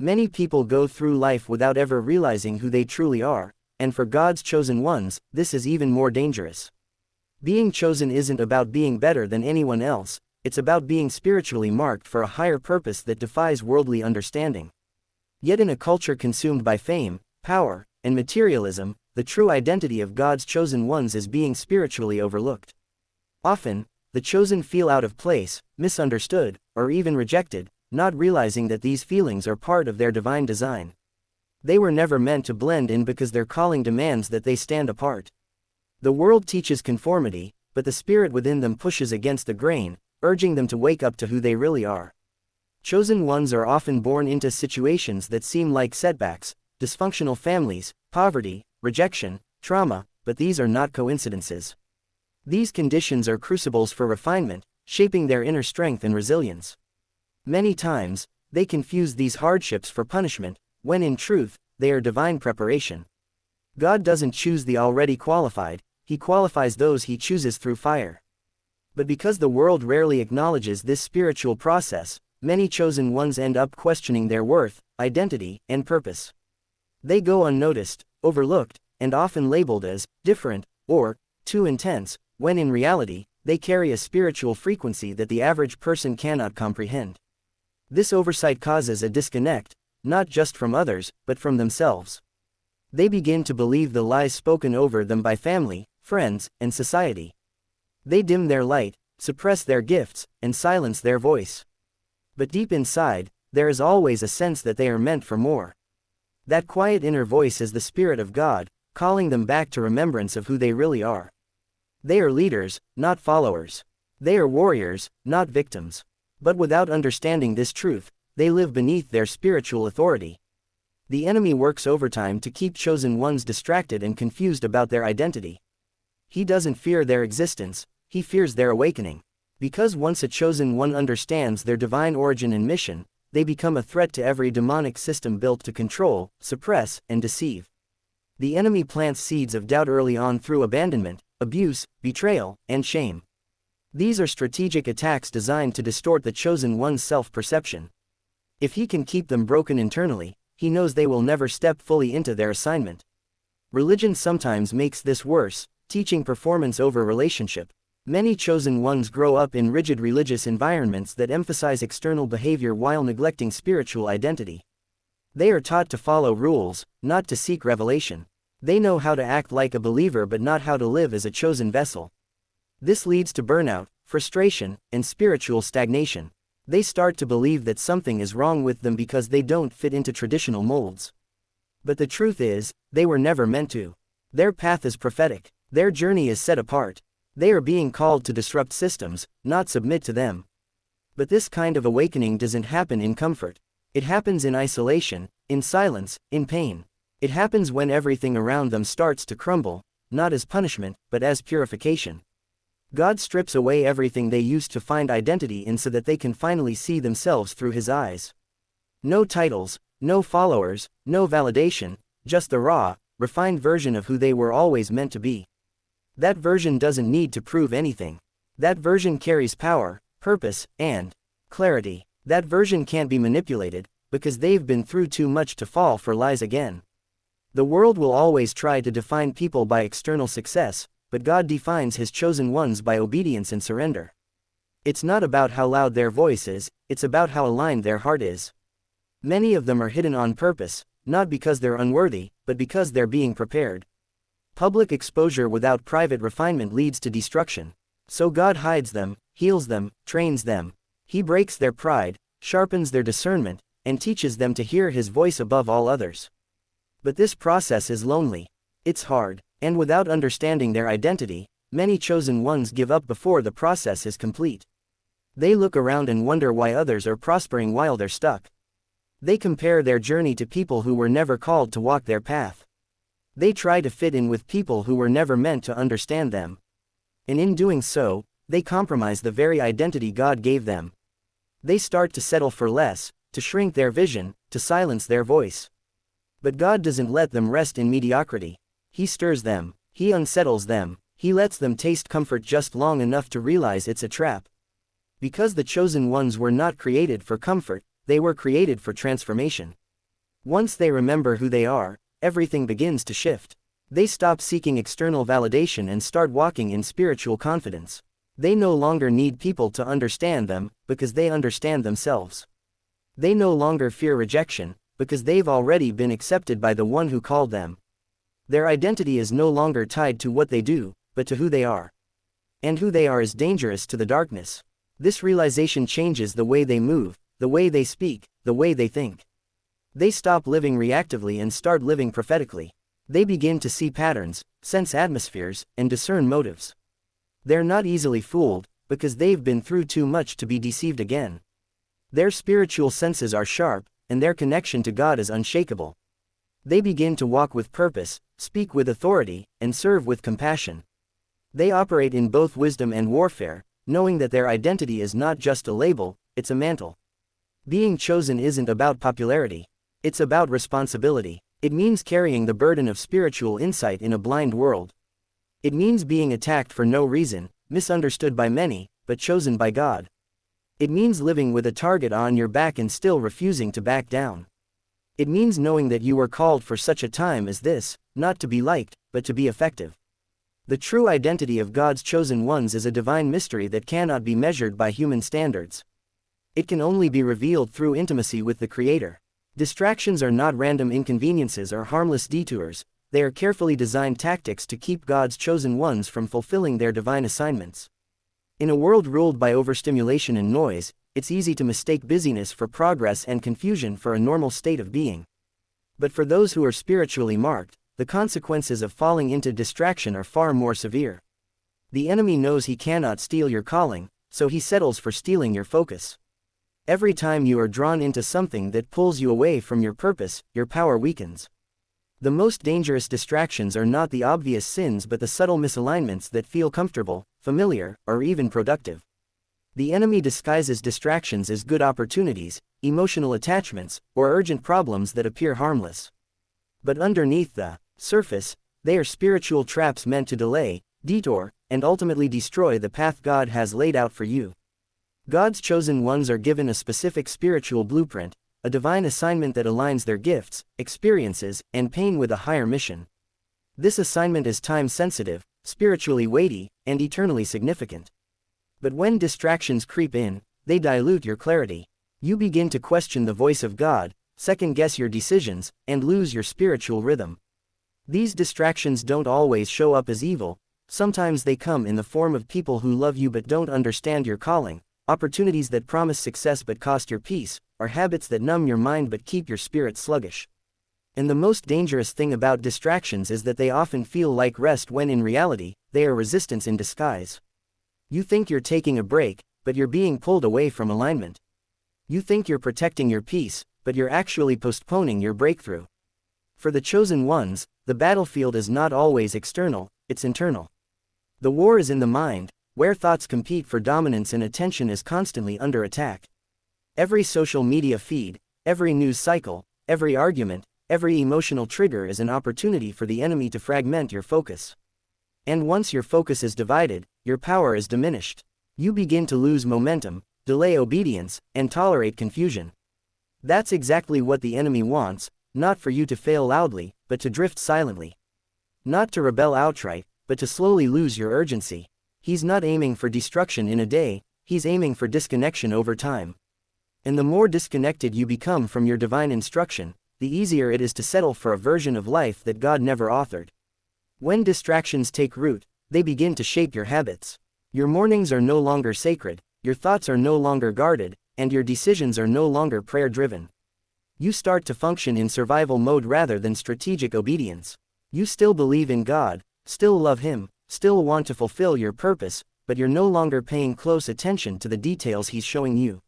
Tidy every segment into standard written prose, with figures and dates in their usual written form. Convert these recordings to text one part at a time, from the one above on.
Many people go through life without ever realizing who they truly are, and for God's chosen ones, this is even more dangerous. Being chosen isn't about being better than anyone else, it's about being spiritually marked for a higher purpose that defies worldly understanding. Yet in a culture consumed by fame, power, and materialism, the true identity of God's chosen ones is being spiritually overlooked. Often, the chosen feel out of place, misunderstood, or even rejected, not realizing that these feelings are part of their divine design. They were never meant to blend in because their calling demands that they stand apart. The world teaches conformity, but the spirit within them pushes against the grain, urging them to wake up to who they really are. Chosen ones are often born into situations that seem like setbacks, dysfunctional families, poverty, rejection, trauma, but these are not coincidences. These conditions are crucibles for refinement, shaping their inner strength and resilience. Many times, they confuse these hardships for punishment, when in truth, they are divine preparation. God doesn't choose the already qualified, He qualifies those He chooses through fire. But because the world rarely acknowledges this spiritual process, many chosen ones end up questioning their worth, identity, and purpose. They go unnoticed, overlooked, and often labeled as different or too intense, when in reality, they carry a spiritual frequency that the average person cannot comprehend. This oversight causes a disconnect, not just from others, but from themselves. They begin to believe the lies spoken over them by family, friends, and society. They dim their light, suppress their gifts, and silence their voice. But deep inside, there is always a sense that they are meant for more. That quiet inner voice is the Spirit of God, calling them back to remembrance of who they really are. They are leaders, not followers. They are warriors, not victims. But without understanding this truth, they live beneath their spiritual authority. The enemy works overtime to keep chosen ones distracted and confused about their identity. He doesn't fear their existence, he fears their awakening. Because once a chosen one understands their divine origin and mission, they become a threat to every demonic system built to control, suppress, and deceive. The enemy plants seeds of doubt early on through abandonment, abuse, betrayal, and shame. These are strategic attacks designed to distort the chosen one's self-perception. If he can keep them broken internally, he knows they will never step fully into their assignment. Religion sometimes makes this worse, teaching performance over relationship. Many chosen ones grow up in rigid religious environments that emphasize external behavior while neglecting spiritual identity. They are taught to follow rules, not to seek revelation. They know how to act like a believer but not how to live as a chosen vessel. This leads to burnout, frustration, and spiritual stagnation. They start to believe that something is wrong with them because they don't fit into traditional molds. But the truth is, they were never meant to. Their path is prophetic. Their journey is set apart. They are being called to disrupt systems, not submit to them. But this kind of awakening doesn't happen in comfort. It happens in isolation, in silence, in pain. It happens when everything around them starts to crumble, not as punishment, but as purification. God strips away everything they used to find identity in so that they can finally see themselves through His eyes. No titles, no followers, no validation, just the raw, refined version of who they were always meant to be. That version doesn't need to prove anything. That version carries power, purpose, and clarity. That version can't be manipulated, because they've been through too much to fall for lies again. The world will always try to define people by external success, but God defines His chosen ones by obedience and surrender. It's not about how loud their voice is, it's about how aligned their heart is. Many of them are hidden on purpose, not because they're unworthy, but because they're being prepared. Public exposure without private refinement leads to destruction. So God hides them, heals them, trains them. He breaks their pride, sharpens their discernment, and teaches them to hear His voice above all others. But this process is lonely. It's hard. And without understanding their identity, many chosen ones give up before the process is complete. They look around and wonder why others are prospering while they're stuck. They compare their journey to people who were never called to walk their path. They try to fit in with people who were never meant to understand them. And in doing so, they compromise the very identity God gave them. They start to settle for less, to shrink their vision, to silence their voice. But God doesn't let them rest in mediocrity. He stirs them, He unsettles them, He lets them taste comfort just long enough to realize it's a trap. Because the chosen ones were not created for comfort, they were created for transformation. Once they remember who they are, everything begins to shift. They stop seeking external validation and start walking in spiritual confidence. They no longer need people to understand them, because they understand themselves. They no longer fear rejection, because they've already been accepted by the one who called them. Their identity is no longer tied to what they do, but to who they are. And who they are is dangerous to the darkness. This realization changes the way they move, the way they speak, the way they think. They stop living reactively and start living prophetically. They begin to see patterns, sense atmospheres, and discern motives. They're not easily fooled, because they've been through too much to be deceived again. Their spiritual senses are sharp, and their connection to God is unshakable. They begin to walk with purpose, speak with authority, and serve with compassion. They operate in both wisdom and warfare, knowing that their identity is not just a label, it's a mantle. Being chosen isn't about popularity. It's about responsibility. It means carrying the burden of spiritual insight in a blind world. It means being attacked for no reason, misunderstood by many, but chosen by God. It means living with a target on your back and still refusing to back down. It means knowing that you were called for such a time as this, not to be liked, but to be effective. The true identity of God's chosen ones is a divine mystery that cannot be measured by human standards. It can only be revealed through intimacy with the Creator. Distractions are not random inconveniences or harmless detours, they are carefully designed tactics to keep God's chosen ones from fulfilling their divine assignments. In a world ruled by overstimulation and noise, it's easy to mistake busyness for progress and confusion for a normal state of being. But for those who are spiritually marked, the consequences of falling into distraction are far more severe. The enemy knows he cannot steal your calling, so he settles for stealing your focus. Every time you are drawn into something that pulls you away from your purpose, your power weakens. The most dangerous distractions are not the obvious sins but the subtle misalignments that feel comfortable, familiar, or even productive. The enemy disguises distractions as good opportunities, emotional attachments, or urgent problems that appear harmless. But underneath the surface, they are spiritual traps meant to delay, detour, and ultimately destroy the path God has laid out for you. God's chosen ones are given a specific spiritual blueprint, a divine assignment that aligns their gifts, experiences, and pain with a higher mission. This assignment is time-sensitive, spiritually weighty, and eternally significant. But when distractions creep in, they dilute your clarity. You begin to question the voice of God, second-guess your decisions, and lose your spiritual rhythm. These distractions don't always show up as evil, sometimes they come in the form of people who love you but don't understand your calling, opportunities that promise success but cost your peace, or habits that numb your mind but keep your spirit sluggish. And the most dangerous thing about distractions is that they often feel like rest when in reality, they are resistance in disguise. You think you're taking a break, but you're being pulled away from alignment. You think you're protecting your peace, but you're actually postponing your breakthrough. For the chosen ones, the battlefield is not always external, it's internal. The war is in the mind, where thoughts compete for dominance and attention is constantly under attack. Every social media feed, every news cycle, every argument, every emotional trigger is an opportunity for the enemy to fragment your focus. And once your focus is divided, your power is diminished. You begin to lose momentum, delay obedience, and tolerate confusion. That's exactly what the enemy wants, not for you to fail loudly, but to drift silently. Not to rebel outright, but to slowly lose your urgency. He's not aiming for destruction in a day, he's aiming for disconnection over time. And the more disconnected you become from your divine instruction, the easier it is to settle for a version of life that God never authored. When distractions take root, they begin to shape your habits. Your mornings are no longer sacred, your thoughts are no longer guarded, and your decisions are no longer prayer-driven. You start to function in survival mode rather than strategic obedience. You still believe in God, still love Him, still want to fulfill your purpose, but you're no longer paying close attention to the details He's showing you.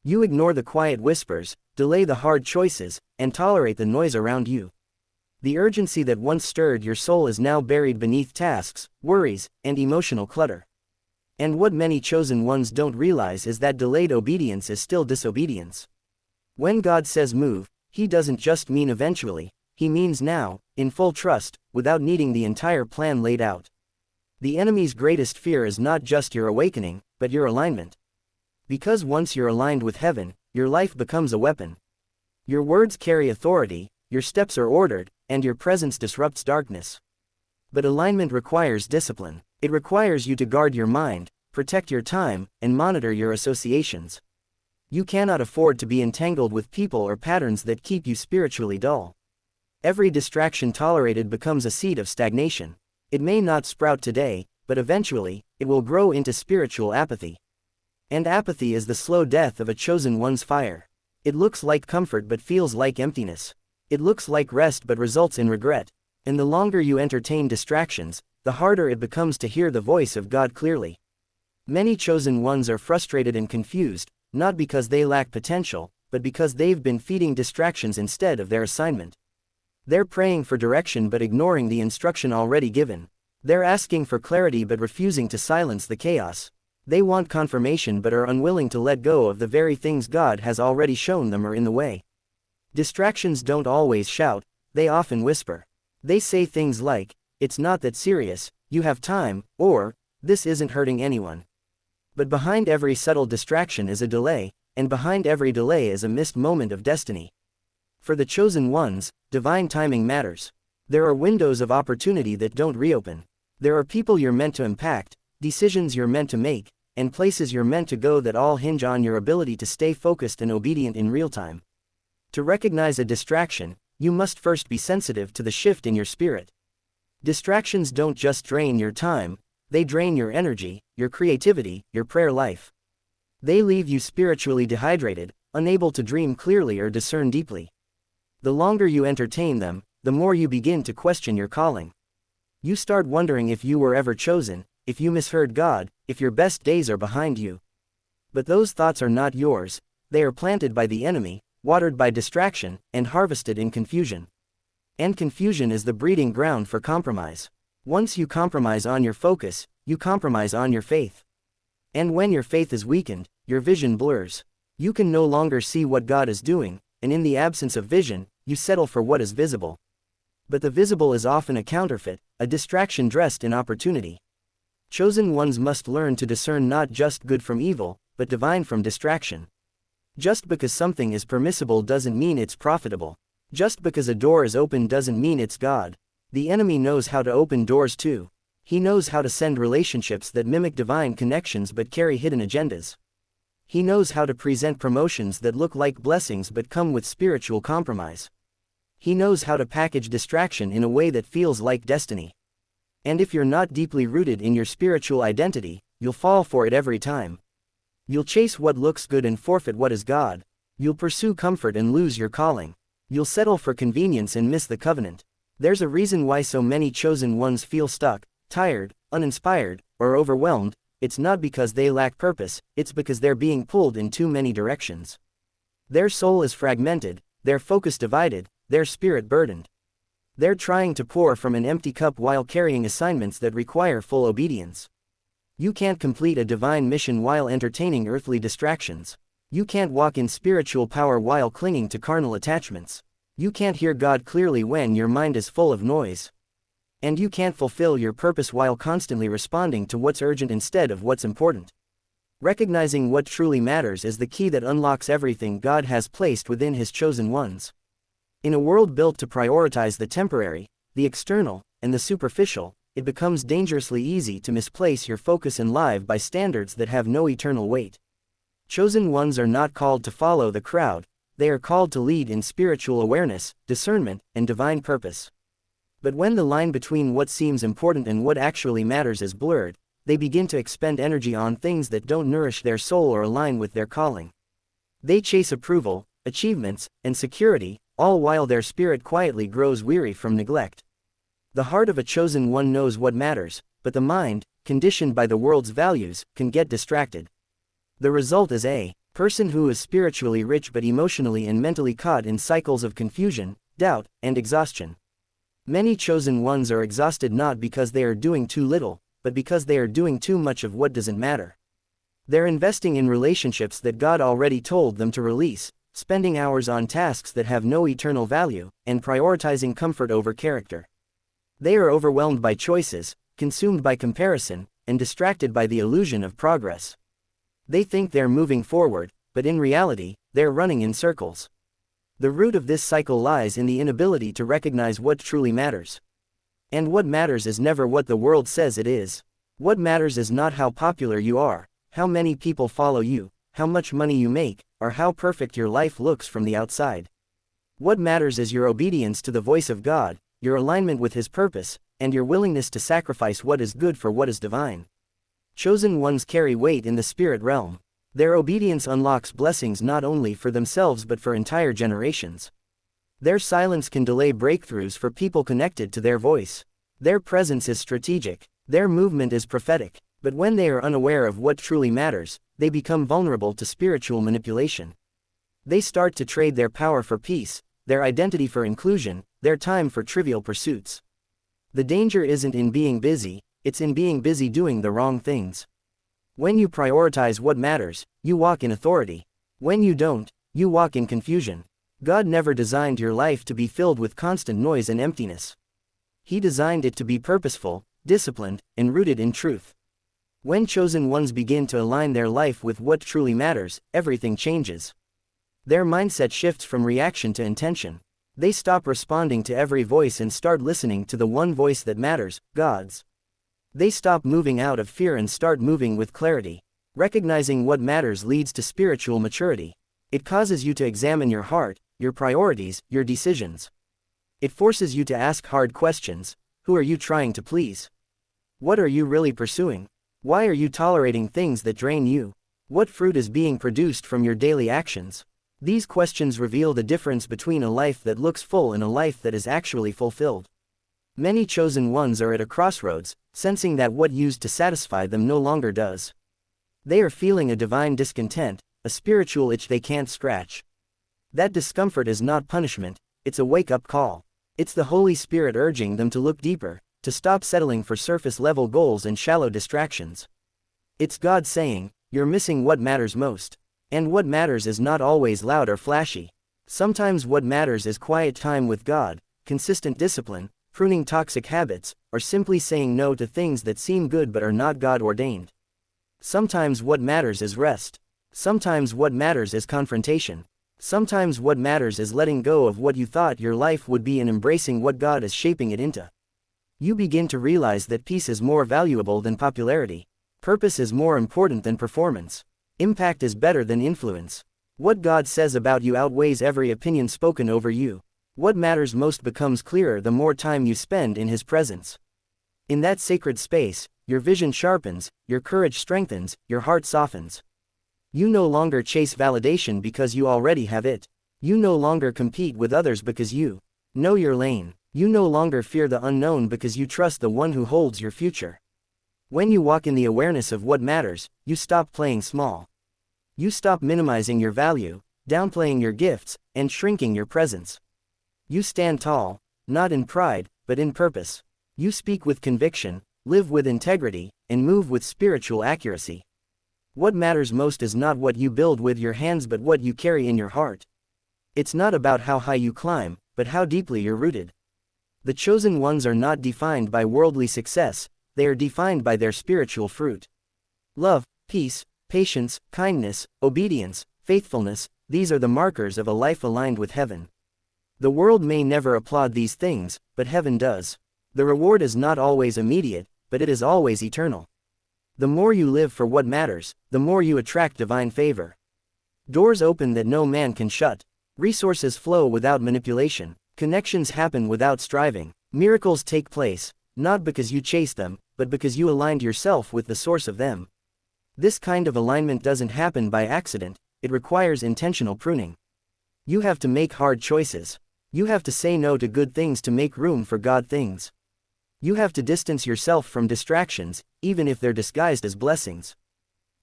You ignore the quiet whispers, delay the hard choices, and tolerate the noise around you. The urgency that once stirred your soul is now buried beneath tasks, worries, and emotional clutter. And what many chosen ones don't realize is that delayed obedience is still disobedience. When God says move, He doesn't just mean eventually, He means now, in full trust, without needing the entire plan laid out. The enemy's greatest fear is not just your awakening, but your alignment. Because once you're aligned with heaven, your life becomes a weapon. Your words carry authority, your steps are ordered, and your presence disrupts darkness. But alignment requires discipline. It requires you to guard your mind, protect your time, and monitor your associations. You cannot afford to be entangled with people or patterns that keep you spiritually dull. Every distraction tolerated becomes a seed of stagnation. It may not sprout today, but eventually, it will grow into spiritual apathy. And apathy is the slow death of a chosen one's fire. It looks like comfort but feels like emptiness. It looks like rest but results in regret. And the longer you entertain distractions, the harder it becomes to hear the voice of God clearly. Many chosen ones are frustrated and confused, not because they lack potential, but because they've been feeding distractions instead of their assignment. They're praying for direction but ignoring the instruction already given. They're asking for clarity but refusing to silence the chaos. They want confirmation but are unwilling to let go of the very things God has already shown them are in the way. Distractions don't always shout, they often whisper. They say things like, "It's not that serious, you have time," or, "This isn't hurting anyone." But behind every subtle distraction is a delay, and behind every delay is a missed moment of destiny. For the chosen ones, divine timing matters. There are windows of opportunity that don't reopen. There are people you're meant to impact, decisions you're meant to make, and places you're meant to go that all hinge on your ability to stay focused and obedient in real time. To recognize a distraction, you must first be sensitive to the shift in your spirit. Distractions don't just drain your time, they drain your energy, your creativity, your prayer life. They leave you spiritually dehydrated, unable to dream clearly or discern deeply. The longer you entertain them, the more you begin to question your calling. You start wondering if you were ever chosen, if you misheard God, if your best days are behind you. But those thoughts are not yours, they are planted by the enemy, watered by distraction, and harvested in confusion. And confusion is the breeding ground for compromise. Once you compromise on your focus, you compromise on your faith. And when your faith is weakened, your vision blurs. You can no longer see what God is doing, and in the absence of vision, you settle for what is visible. But the visible is often a counterfeit, a distraction dressed in opportunity. Chosen ones must learn to discern not just good from evil, but divine from distraction. Just because something is permissible doesn't mean it's profitable. Just because a door is open doesn't mean it's God. The enemy knows how to open doors too. He knows how to send relationships that mimic divine connections but carry hidden agendas. He knows how to present promotions that look like blessings but come with spiritual compromise. He knows how to package distraction in a way that feels like destiny. And if you're not deeply rooted in your spiritual identity, you'll fall for it every time. You'll chase what looks good and forfeit what is God. You'll pursue comfort and lose your calling. You'll settle for convenience and miss the covenant. There's a reason why so many chosen ones feel stuck, tired, uninspired, or overwhelmed. It's not because they lack purpose, it's because they're being pulled in too many directions. Their soul is fragmented, their focus divided, their spirit burdened. They're trying to pour from an empty cup while carrying assignments that require full obedience. You can't complete a divine mission while entertaining earthly distractions. You can't walk in spiritual power while clinging to carnal attachments. You can't hear God clearly when your mind is full of noise. And you can't fulfill your purpose while constantly responding to what's urgent instead of what's important. Recognizing what truly matters is the key that unlocks everything God has placed within His chosen ones. In a world built to prioritize the temporary, the external, and the superficial, it becomes dangerously easy to misplace your focus and live by standards that have no eternal weight. Chosen ones are not called to follow the crowd, they are called to lead in spiritual awareness, discernment, and divine purpose. But when the line between what seems important and what actually matters is blurred, they begin to expend energy on things that don't nourish their soul or align with their calling. They chase approval, achievements, and security, all while their spirit quietly grows weary from neglect. The heart of a chosen one knows what matters, but the mind, conditioned by the world's values, can get distracted. The result is a person who is spiritually rich but emotionally and mentally caught in cycles of confusion, doubt, and exhaustion. Many chosen ones are exhausted not because they are doing too little, but because they are doing too much of what doesn't matter. They're investing in relationships that God already told them to release, spending hours on tasks that have no eternal value, and prioritizing comfort over character. They are overwhelmed by choices, consumed by comparison, and distracted by the illusion of progress. They think they're moving forward, but in reality, they're running in circles. The root of this cycle lies in the inability to recognize what truly matters. And what matters is never what the world says it is. What matters is not how popular you are, how many people follow you, how much money you make, or how perfect your life looks from the outside. What matters is your obedience to the voice of God, your alignment with His purpose, and your willingness to sacrifice what is good for what is divine. Chosen ones carry weight in the spirit realm. Their obedience unlocks blessings not only for themselves but for entire generations. Their silence can delay breakthroughs for people connected to their voice. Their presence is strategic. Their movement is prophetic. But when they are unaware of what truly matters, they become vulnerable to spiritual manipulation. They start to trade their power for peace, their identity for inclusion, their time for trivial pursuits. The danger isn't in being busy, it's in being busy doing the wrong things. When you prioritize what matters, you walk in authority. When you don't, you walk in confusion. God never designed your life to be filled with constant noise and emptiness. He designed it to be purposeful, disciplined, and rooted in truth. When chosen ones begin to align their life with what truly matters, everything changes. Their mindset shifts from reaction to intention. They stop responding to every voice and start listening to the one voice that matters, God's. They stop moving out of fear and start moving with clarity. Recognizing what matters leads to spiritual maturity. It causes you to examine your heart, your priorities, your decisions. It forces you to ask hard questions. Who are you trying to please? What are you really pursuing? Why are you tolerating things that drain you? What fruit is being produced from your daily actions? These questions reveal the difference between a life that looks full and a life that is actually fulfilled. Many chosen ones are at a crossroads, sensing that what used to satisfy them no longer does. They are feeling a divine discontent, a spiritual itch they can't scratch. That discomfort is not punishment, it's a wake-up call. It's the Holy Spirit urging them to look deeper, to stop settling for surface-level goals and shallow distractions. It's God saying, you're missing what matters most. And what matters is not always loud or flashy. Sometimes what matters is quiet time with God, consistent discipline, pruning toxic habits, or simply saying no to things that seem good but are not God-ordained. Sometimes what matters is rest. Sometimes what matters is confrontation. Sometimes what matters is letting go of what you thought your life would be and embracing what God is shaping it into. You begin to realize that peace is more valuable than popularity. Purpose is more important than performance. Impact is better than influence. What God says about you outweighs every opinion spoken over you. What matters most becomes clearer the more time you spend in His presence. In that sacred space, your vision sharpens, your courage strengthens, your heart softens. You no longer chase validation because you already have it. You no longer compete with others because you know your lane. You no longer fear the unknown because you trust the one who holds your future. When you walk in the awareness of what matters, you stop playing small. You stop minimizing your value, downplaying your gifts, and shrinking your presence. You stand tall, not in pride, but in purpose. You speak with conviction, live with integrity, and move with spiritual accuracy. What matters most is not what you build with your hands but what you carry in your heart. It's not about how high you climb, but how deeply you're rooted. The chosen ones are not defined by worldly success, they are defined by their spiritual fruit. Love, peace, patience, kindness, obedience, faithfulness, these are the markers of a life aligned with heaven. The world may never applaud these things, but heaven does. The reward is not always immediate, but it is always eternal. The more you live for what matters, the more you attract divine favor. Doors open that no man can shut. Resources flow without manipulation. Connections happen without striving. Miracles take place, not because you chase them, but because you aligned yourself with the source of them. This kind of alignment doesn't happen by accident, it requires intentional pruning. You have to make hard choices. You have to say no to good things to make room for God things. You have to distance yourself from distractions, even if they're disguised as blessings.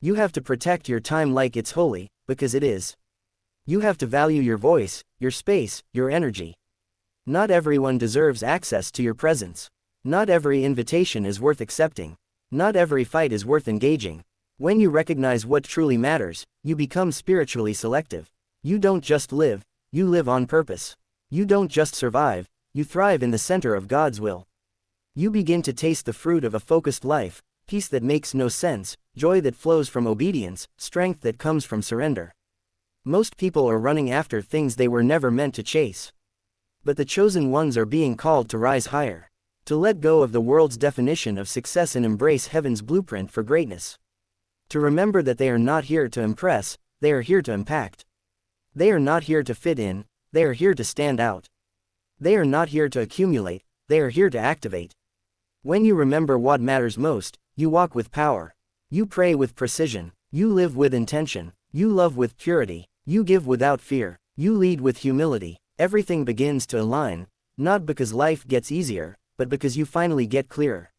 You have to protect your time like it's holy, because it is. You have to value your voice, your space, your energy. Not everyone deserves access to your presence. Not every invitation is worth accepting. Not every fight is worth engaging. When you recognize what truly matters, you become spiritually selective. You don't just live, you live on purpose. You don't just survive, you thrive in the center of God's will. You begin to taste the fruit of a focused life, peace that makes no sense, joy that flows from obedience, strength that comes from surrender. Most people are running after things they were never meant to chase. But the chosen ones are being called to rise higher, to let go of the world's definition of success and embrace heaven's blueprint for greatness. To remember that they are not here to impress, they are here to impact. They are not here to fit in, they are here to stand out. They are not here to accumulate, they are here to activate. When you remember what matters most, you walk with power. You pray with precision, you live with intention, you love with purity, you give without fear, you lead with humility. Everything begins to align, not because life gets easier, but because you finally get clearer.